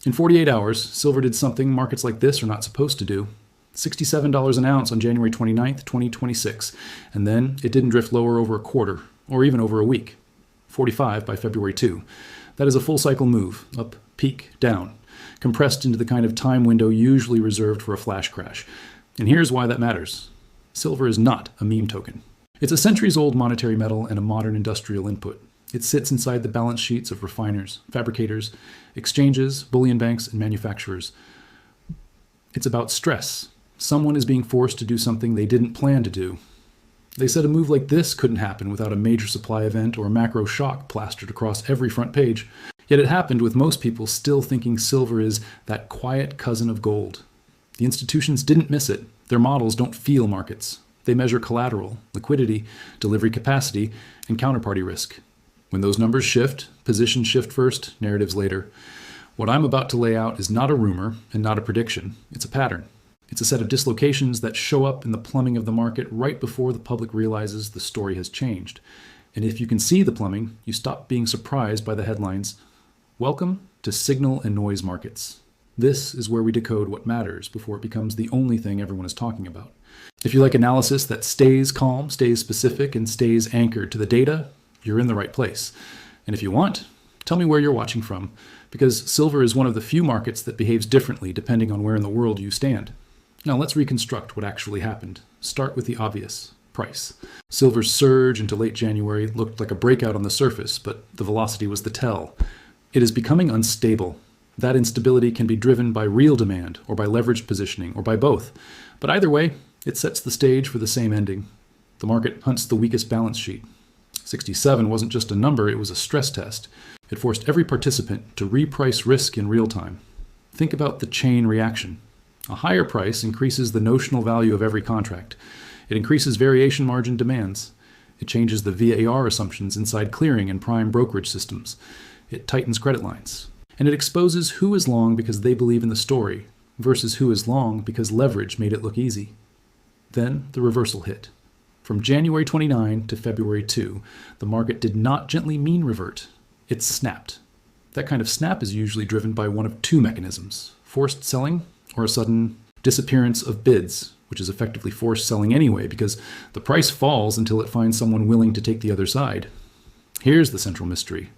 In 48 hours, silver did something markets like this are not supposed to do. $67 an ounce on January 29th, 2026, and then it didn't drift lower over a quarter, or even over a week. 45 by February 2. That is a full cycle move, up, peak, down, compressed into the kind of time window usually reserved for a flash crash. And here's why that matters. Silver is not a meme token. It's a centuries-old monetary metal and a modern industrial input. It sits inside the balance sheets of refiners, fabricators, exchanges, bullion banks, and manufacturers. It's about stress. Someone is being forced to do something they didn't plan to do. They said a move like this couldn't happen without a major supply event or a macro shock plastered across every front page. Yet it happened with most people still thinking silver is that quiet cousin of gold. The institutions didn't miss it. Their models don't feel markets. They measure collateral, liquidity, delivery capacity, and counterparty risk. When those numbers shift, positions shift first, narratives later. What I'm about to lay out is not a rumor and not a prediction. It's a pattern. It's a set of dislocations that show up in the plumbing of the market right before the public realizes the story has changed. And if you can see the plumbing, you stop being surprised by the headlines. Welcome to signal and noise markets. This is where we decode what matters before it becomes the only thing everyone is talking about. If you like analysis that stays calm, stays specific, and stays anchored to the data, you're in the right place. And if you want, tell me where you're watching from, because silver is one of the few markets that behaves differently depending on where in the world you stand. Now let's reconstruct what actually happened. Start with the obvious, price. Silver's surge into late January looked like a breakout on the surface, but the velocity was the tell. It is becoming unstable. That instability can be driven by real demand, or by leveraged positioning, or by both. But either way, it sets the stage for the same ending. The market hunts the weakest balance sheet. 67 wasn't just a number, it was a stress test. It forced every participant to reprice risk in real time. Think about the chain reaction. A higher price increases the notional value of every contract. It increases variation margin demands. It changes the VAR assumptions inside clearing and prime brokerage systems. It tightens credit lines. And it exposes who is long because they believe in the story versus who is long because leverage made it look easy. Then the reversal hit. From January 29 to February 2, the market did not gently mean revert. It snapped. That kind of snap is usually driven by one of two mechanisms: forced selling or a sudden disappearance of bids, which is effectively forced selling anyway because the price falls until it finds someone willing to take the other side. Here's the central mystery.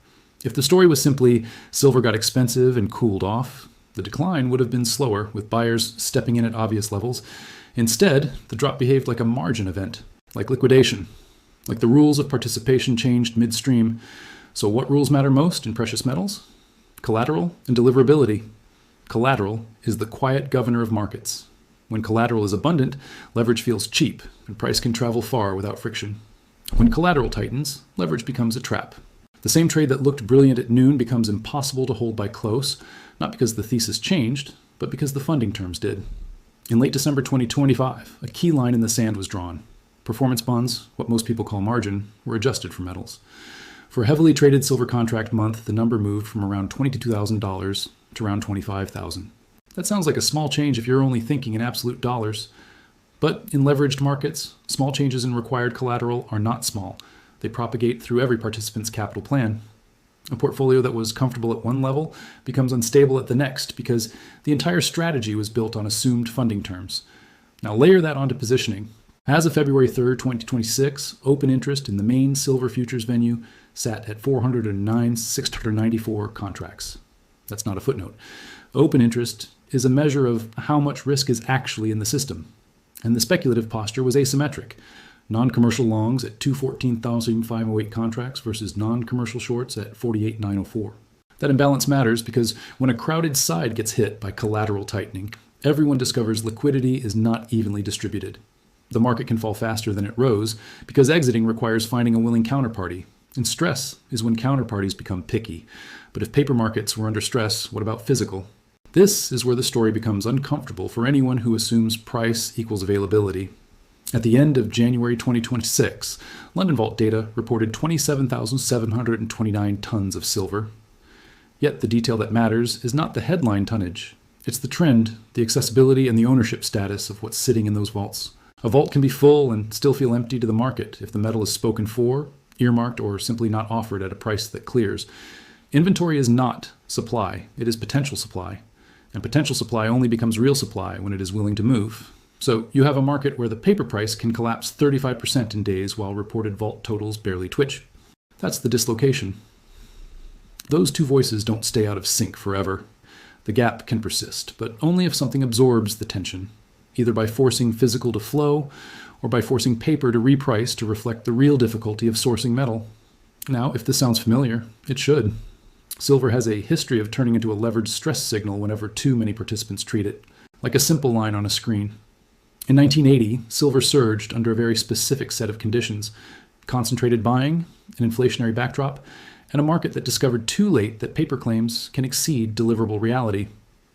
If the story was simply silver got expensive and cooled off, the decline would have been slower, with buyers stepping in at obvious levels. Instead, the drop behaved like a margin event, like liquidation, like the rules of participation changed midstream. So what rules matter most in precious metals? Collateral and deliverability. Collateral is the quiet governor of markets. When collateral is abundant, leverage feels cheap, and price can travel far without friction. When collateral tightens, leverage becomes a trap. The same trade that looked brilliant at noon becomes impossible to hold by close, not because the thesis changed, but because the funding terms did. In late December 2025, a key line in the sand was drawn. Performance bonds, what most people call margin, were adjusted for metals. For a heavily traded silver contract month, the number moved from around $22,000 to around $25,000. That sounds like a small change if you're only thinking in absolute dollars. But in leveraged markets, small changes in required collateral are not small. They propagate through every participant's capital plan. A portfolio that was comfortable at one level becomes unstable at the next because the entire strategy was built on assumed funding terms. Now layer that onto positioning. As of February 3rd, 2026, open interest in the main silver futures venue sat at 409,694 contracts. That's not a footnote. Open interest is a measure of how much risk is actually in the system. And the speculative posture was asymmetric. Non-commercial longs at 214,508 contracts versus non-commercial shorts at 48,904. That imbalance matters because when a crowded side gets hit by collateral tightening, everyone discovers liquidity is not evenly distributed. The market can fall faster than it rose because exiting requires finding a willing counterparty. And stress is when counterparties become picky. But if paper markets were under stress, what about physical? This is where the story becomes uncomfortable for anyone who assumes price equals availability. At the end of January 2026, London Vault data reported 27,729 tons of silver. Yet the detail that matters is not the headline tonnage. It's the trend, the accessibility, and the ownership status of what's sitting in those vaults. A vault can be full and still feel empty to the market if the metal is spoken for, earmarked, or simply not offered at a price that clears. Inventory is not supply, it is potential supply. And potential supply only becomes real supply when it is willing to move. So you have a market where the paper price can collapse 35% in days while reported vault totals barely twitch. That's the dislocation. Those two voices don't stay out of sync forever. The gap can persist, but only if something absorbs the tension, either by forcing physical to flow or by forcing paper to reprice to reflect the real difficulty of sourcing metal. Now, if this sounds familiar, it should. Silver has a history of turning into a leveraged stress signal whenever too many participants treat it, like a simple line on a screen. In 1980, silver surged under a very specific set of conditions: concentrated buying, an inflationary backdrop, and a market that discovered too late that paper claims can exceed deliverable reality.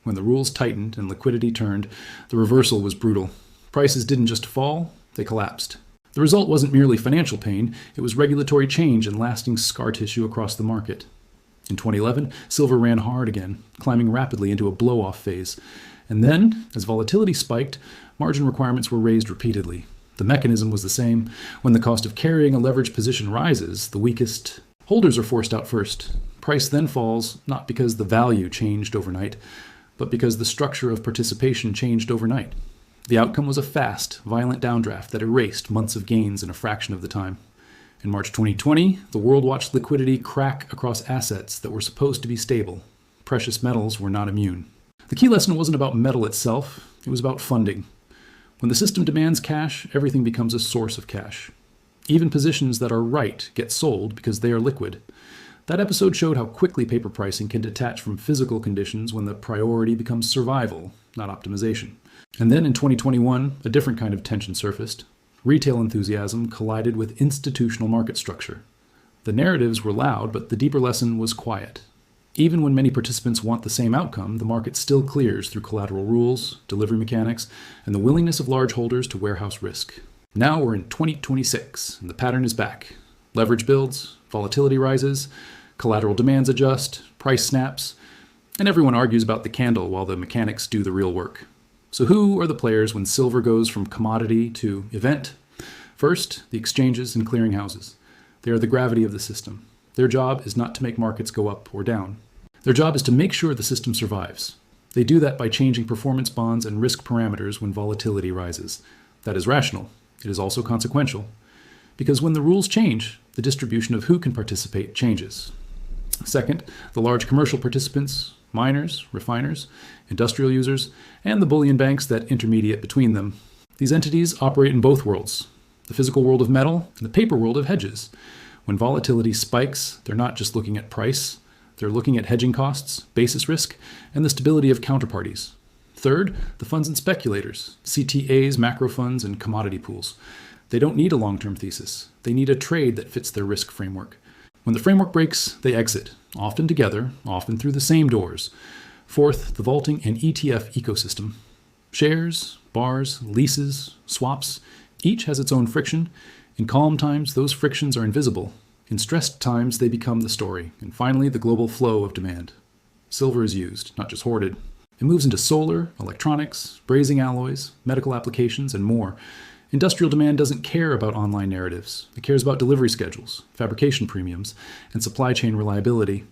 When the rules tightened and liquidity turned, the reversal was brutal. Prices didn't just fall, they collapsed. The result wasn't merely financial pain, it was regulatory change and lasting scar tissue across the market. In 2011, silver ran hard again, climbing rapidly into a blow-off phase. And then, as volatility spiked, margin requirements were raised repeatedly. The mechanism was the same. When the cost of carrying a leveraged position rises, the weakest holders are forced out first. Price then falls, not because the value changed overnight, but because the structure of participation changed overnight. The outcome was a fast, violent downdraft that erased months of gains in a fraction of the time. In March 2020, the world watched liquidity crack across assets that were supposed to be stable. Precious metals were not immune. The key lesson wasn't about metal itself, it was about funding. When the system demands cash, everything becomes a source of cash. Even positions that are right get sold because they are liquid. That episode showed how quickly paper pricing can detach from physical conditions when the priority becomes survival, not optimization. And then in 2021, a different kind of tension surfaced. Retail enthusiasm collided with institutional market structure. The narratives were loud, but the deeper lesson was quiet. Even when many participants want the same outcome, the market still clears through collateral rules, delivery mechanics, and the willingness of large holders to warehouse risk. Now we're in 2026, and the pattern is back. Leverage builds, volatility rises, collateral demands adjust, price snaps, and everyone argues about the candle while the mechanics do the real work. So who are the players when silver goes from commodity to event? First, the exchanges and clearinghouses. They are the gravity of the system. Their job is not to make markets go up or down. Their job is to make sure the system survives. They do that by changing performance bonds and risk parameters when volatility rises. That is rational. It is also consequential. Because when the rules change, the distribution of who can participate changes. Second, the large commercial participants, miners, refiners, industrial users, and the bullion banks that intermediate between them. These entities operate in both worlds, the physical world of metal and the paper world of hedges. When volatility spikes, they're not just looking at price, they're looking at hedging costs, basis risk, and the stability of counterparties. Third, the funds and speculators, CTAs, macro funds, and commodity pools. They don't need a long-term thesis. They need a trade that fits their risk framework. When the framework breaks, they exit, often together, often through the same doors. Fourth, the vaulting and ETF ecosystem. Shares, bars, leases, swaps, each has its own friction. In calm times, those frictions are invisible. In stressed times, they become the story. And finally, the global flow of demand. Silver is used, not just hoarded. It moves into solar, electronics, brazing alloys, medical applications, and more. Industrial demand doesn't care about online narratives. It cares about delivery schedules, fabrication premiums, and supply chain reliability.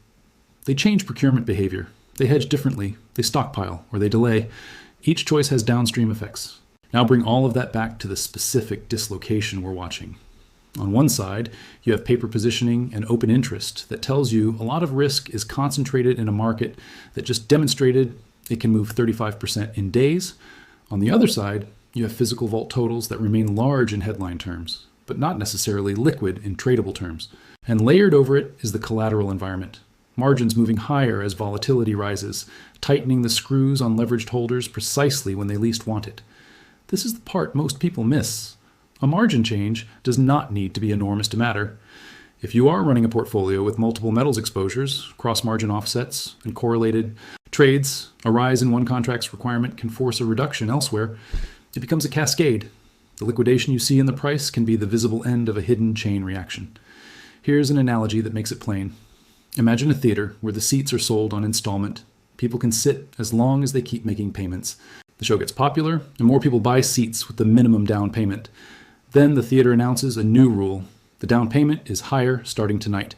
They change procurement behavior. They hedge differently. They stockpile, or they delay. Each choice has downstream effects. Now bring all of that back to the specific dislocation we're watching. On one side, you have paper positioning and open interest that tells you a lot of risk is concentrated in a market that just demonstrated it can move 35% in days. On the other side, you have physical vault totals that remain large in headline terms, but not necessarily liquid in tradable terms. And layered over it is the collateral environment. Margins moving higher as volatility rises, tightening the screws on leveraged holders precisely when they least want it. This is the part most people miss. A margin change does not need to be enormous to matter. If you are running a portfolio with multiple metals exposures, cross-margin offsets, and correlated trades, a rise in one contract's requirement can force a reduction elsewhere. It becomes a cascade. The liquidation you see in the price can be the visible end of a hidden chain reaction. Here's an analogy that makes it plain. Imagine a theater where the seats are sold on installment. People can sit as long as they keep making payments. The show gets popular, and more people buy seats with the minimum down payment. Then the theater announces a new rule. The down payment is higher starting tonight.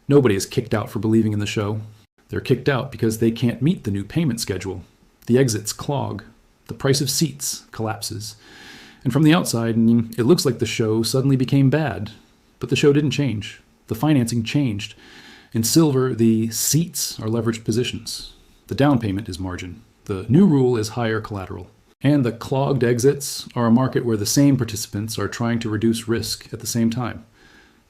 Nobody is kicked out for believing in the show. They're kicked out because they can't meet the new payment schedule. The exits clog. The price of seats collapses. And from the outside, it looks like the show suddenly became bad. But the show didn't change. The financing changed. In silver, the seats are leveraged positions. The down payment is margin. The new rule is higher collateral. And the clogged exits are a market where the same participants are trying to reduce risk at the same time.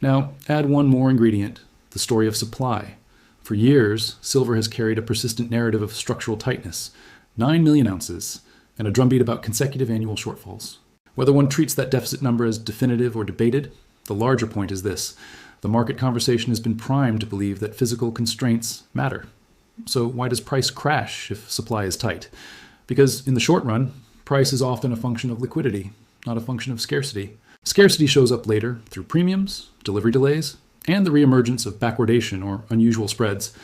Now, add one more ingredient, the story of supply. For years, silver has carried a persistent narrative of structural tightness, 9 million ounces, and a drumbeat about consecutive annual shortfalls. Whether one treats that deficit number as definitive or debated, the larger point is this. The market conversation has been primed to believe that physical constraints matter. So why does price crash if supply is tight? Because in the short run, price is often a function of liquidity, not a function of scarcity. Scarcity shows up later through premiums, delivery delays, and the reemergence of backwardation or unusual spreads.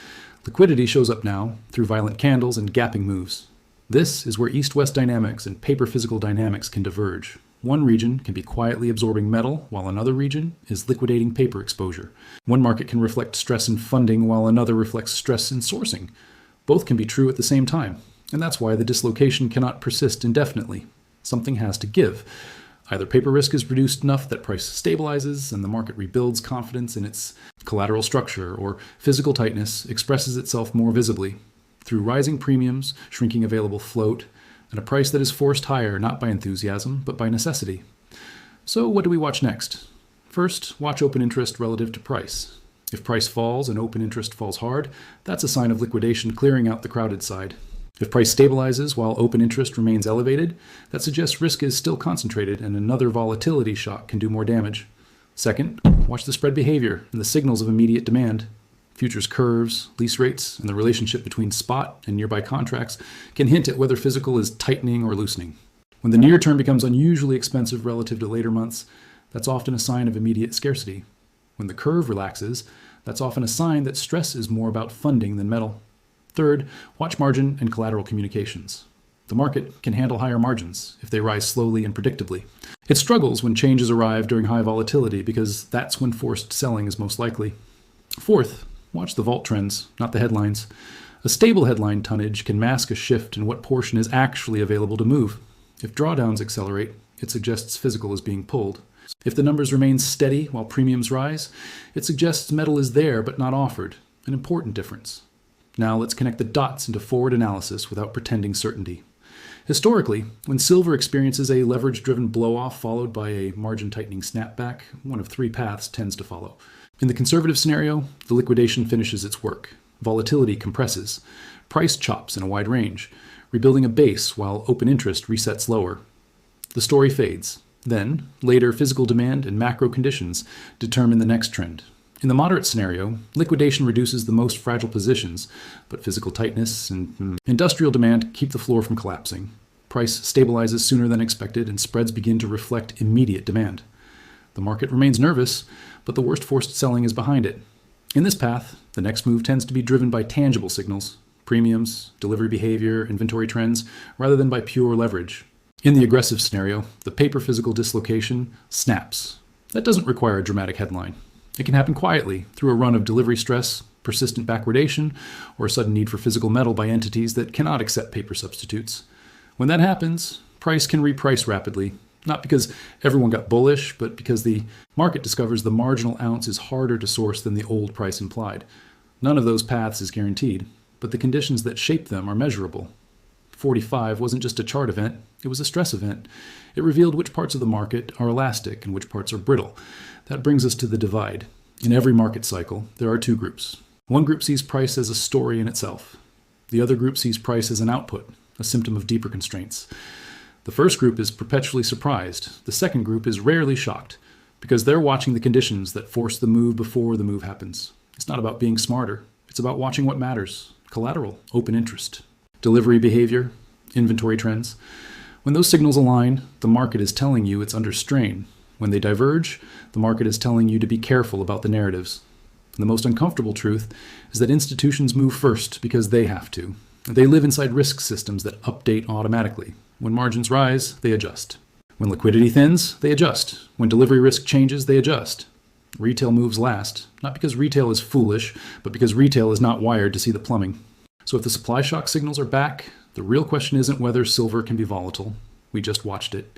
Liquidity shows up now through violent candles and gapping moves. This is where east-west dynamics and paper physical dynamics can diverge. One region can be quietly absorbing metal, while another region is liquidating paper exposure. One market can reflect stress in funding, while another reflects stress in sourcing. Both can be true at the same time, and that's why the dislocation cannot persist indefinitely. Something has to give. Either paper risk is reduced enough that price stabilizes and the market rebuilds confidence in its collateral structure, or physical tightness expresses itself more visibly through rising premiums, shrinking available float, and a price that is forced higher not by enthusiasm, but by necessity. So what do we watch next? First, watch open interest relative to price. If price falls and open interest falls hard, that's a sign of liquidation clearing out the crowded side. If price stabilizes while open interest remains elevated, that suggests risk is still concentrated and another volatility shock can do more damage. Second, watch the spread behavior and the signals of immediate demand. Futures curves, lease rates, and the relationship between spot and nearby contracts can hint at whether physical is tightening or loosening. When the near term becomes unusually expensive relative to later months, that's often a sign of immediate scarcity. When the curve relaxes, that's often a sign that stress is more about funding than metal. Third, watch margin and collateral communications. The market can handle higher margins if they rise slowly and predictably. It struggles when changes arrive during high volatility because that's when forced selling is most likely. Fourth, watch the vault trends, not the headlines. A stable headline tonnage can mask a shift in what portion is actually available to move. If drawdowns accelerate, it suggests physical is being pulled. If the numbers remain steady while premiums rise, it suggests metal is there but not offered, an important difference. Now let's connect the dots into forward analysis without pretending certainty. Historically, when silver experiences a leverage-driven blow-off followed by a margin-tightening snapback, one of three paths tends to follow. In the conservative scenario, the liquidation finishes its work. Volatility compresses. Price chops in a wide range, rebuilding a base while open interest resets lower. The story fades. Then, later physical demand and macro conditions determine the next trend. In the moderate scenario, liquidation reduces the most fragile positions, but physical tightness and industrial demand keep the floor from collapsing. Price stabilizes sooner than expected, and spreads begin to reflect immediate demand. The market remains nervous, but the worst forced selling is behind it. In this path, the next move tends to be driven by tangible signals, premiums, delivery behavior, inventory trends, rather than by pure leverage. In the aggressive scenario, the paper physical dislocation snaps. That doesn't require a dramatic headline. It can happen quietly through a run of delivery stress, persistent backwardation, or a sudden need for physical metal by entities that cannot accept paper substitutes. When that happens, price can reprice rapidly, not because everyone got bullish, but because the market discovers the marginal ounce is harder to source than the old price implied. None of those paths is guaranteed, but the conditions that shape them are measurable. 45 wasn't just a chart event, it was a stress event. It revealed which parts of the market are elastic and which parts are brittle. That brings us to the divide. In every market cycle, there are two groups. One group sees price as a story in itself. The other group sees price as an output, a symptom of deeper constraints. The first group is perpetually surprised. The second group is rarely shocked, because they're watching the conditions that force the move before the move happens. It's not about being smarter. It's about watching what matters. Collateral, open interest, delivery behavior, inventory trends. When those signals align, the market is telling you it's under strain. When they diverge, the market is telling you to be careful about the narratives. And the most uncomfortable truth is that institutions move first because they have to. They live inside risk systems that update automatically. When margins rise, they adjust. When liquidity thins, they adjust. When delivery risk changes, they adjust. Retail moves last, not because retail is foolish, but because retail is not wired to see the plumbing. So if the supply shock signals are back, the real question isn't whether silver can be volatile. We just watched it.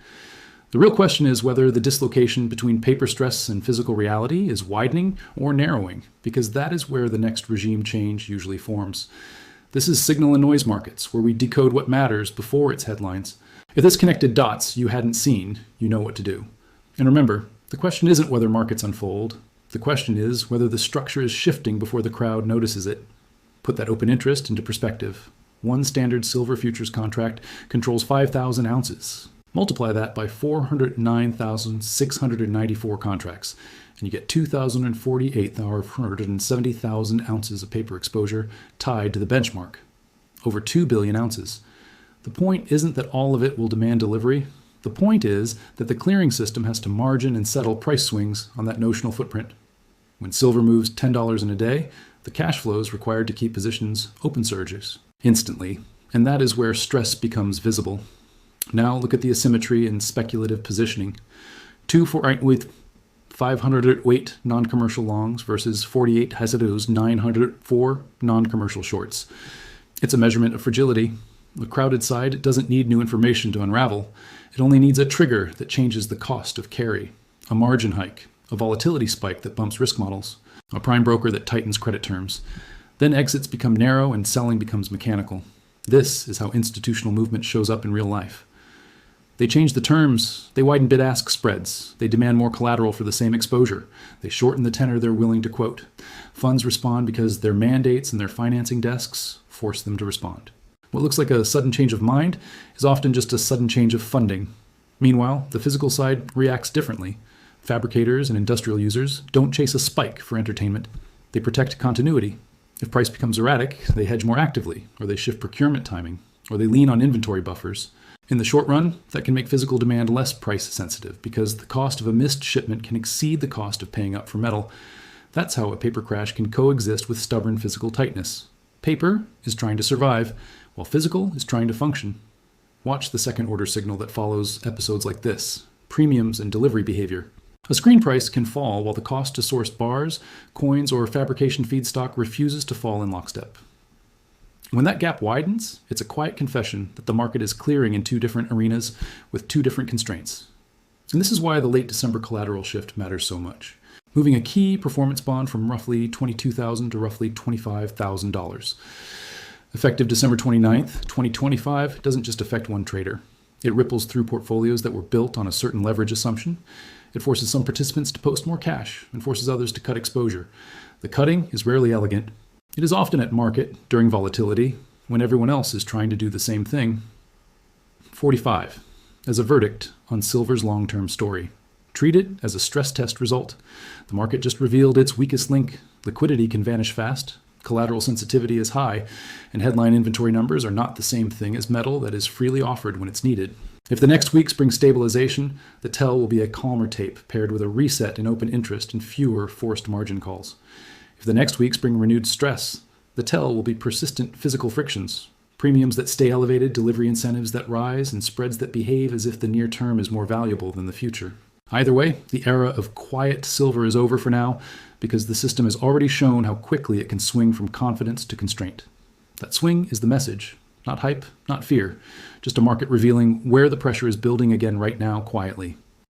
The real question is whether the dislocation between paper stress and physical reality is widening or narrowing, because that is where the next regime change usually forms. This is signal and noise markets, where we decode what matters before its headlines. If this connected dots you hadn't seen, you know what to do. And remember, the question isn't whether markets unfold. The question is whether the structure is shifting before the crowd notices it. Put that open interest into perspective. One standard silver futures contract controls 5,000 ounces. Multiply that by 409,694 contracts, and you get 2,048,470,000 ounces of paper exposure tied to the benchmark. Over 2 billion ounces. The point isn't that all of it will demand delivery. The point is that the clearing system has to margin and settle price swings on that notional footprint. When silver moves $10 in a day, the cash flows required to keep positions open surges instantly, and that is where stress becomes visible. Now look at the asymmetry in speculative positioning. 2 with 500 weight non-commercial longs versus 48 Hasidos 904 non-commercial shorts. It's a measurement of fragility. The crowded side doesn't need new information to unravel. It only needs a trigger that changes the cost of carry, a margin hike, a volatility spike that bumps risk models, a prime broker that tightens credit terms. Then exits become narrow and selling becomes mechanical. This is how institutional movement shows up in real life. They change the terms, they widen bid-ask spreads, they demand more collateral for the same exposure, they shorten the tenor they're willing to quote. Funds respond because their mandates and their financing desks force them to respond. What looks like a sudden change of mind is often just a sudden change of funding. Meanwhile, the physical side reacts differently. Fabricators and industrial users don't chase a spike for entertainment. They protect continuity. If price becomes erratic, they hedge more actively, or they shift procurement timing, or they lean on inventory buffers. In the short run, that can make physical demand less price sensitive because the cost of a missed shipment can exceed the cost of paying up for metal. That's how a paper crash can coexist with stubborn physical tightness. Paper is trying to survive, while physical is trying to function. Watch the second order signal that follows episodes like this: premiums and delivery behavior. A screen price can fall while the cost to source bars, coins, or fabrication feedstock refuses to fall in lockstep. When that gap widens, it's a quiet confession that the market is clearing in two different arenas with two different constraints. And this is why the late December collateral shift matters so much, moving a key performance bond from roughly $22,000 to roughly $25,000. Effective December 29th, 2025 doesn't just affect one trader. It ripples through portfolios that were built on a certain leverage assumption. It forces some participants to post more cash and forces others to cut exposure. The cutting is rarely elegant. It is often at market during volatility when everyone else is trying to do the same thing. 45. As a verdict on silver's long-term story. Treat it as a stress test result. The market just revealed its weakest link. Liquidity can vanish fast. Collateral sensitivity is high, and headline inventory numbers are not the same thing as metal that is freely offered when it's needed. If the next weeks bring stabilization, the tell will be a calmer tape paired with a reset in open interest and fewer forced margin calls. If the next weeks bring renewed stress, the tell will be persistent physical frictions, premiums that stay elevated, delivery incentives that rise, and spreads that behave as if the near term is more valuable than the future. Either way, the era of quiet silver is over for now because the system has already shown how quickly it can swing from confidence to constraint. That swing is the message, not hype, not fear, just a market revealing where the pressure is building again right now quietly.